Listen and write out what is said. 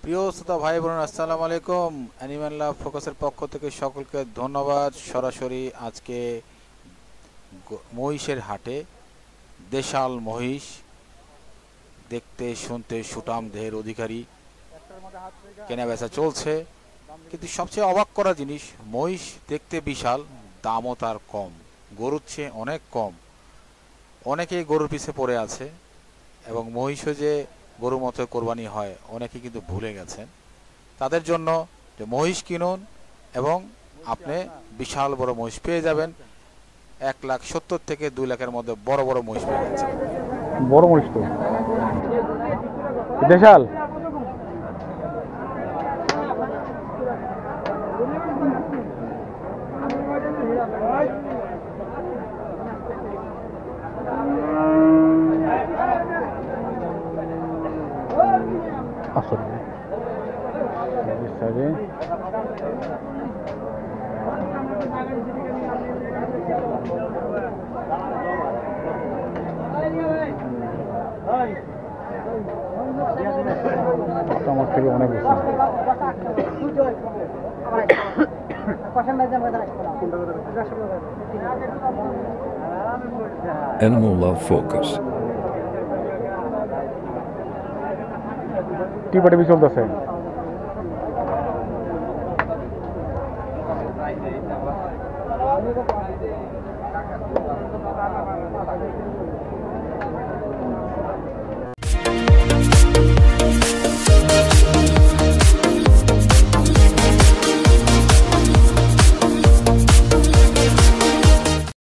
প্রিয় শ্রোতা ভাই বোন, আসসালামু আলাইকুম। অ্যানিম্যাল লাভ ফোকাসের পক্ষ থেকে সকলকে ধন্যবাদ। সরাসরি আজকে মহিষের হাটে দেশাল মহিষ দেখতে শুনতে সুঠাম দেহের অধিকারী কেনা বেচা চলছে। কিন্তু সবচেয়ে অবাক করা জিনিস, মহিষ দেখতে বিশাল, দামও তার কম, গরুর চেয়ে অনেক কম। অনেকেই গরুর পিছে পড়ে আছে এবং মহিষও যে গরুর মতো কোরবানি হয় অনেকে কিন্তু ভুলে গেছেন। তাদের জন্য যে মহিষ কিনুন এবং আপনি বিশাল বড় মহিষ পেয়ে যাবেন। 1,70,000 থেকে 2 লাখের মধ্যে বড় বড় মহিষ পেয়ে যাচ্ছেন। বড় মরিচ তো দেশাল। আসলে সাইডে আমার থেকে অনেক বেশি। Animal Love Focus. Tea party চলতেছে।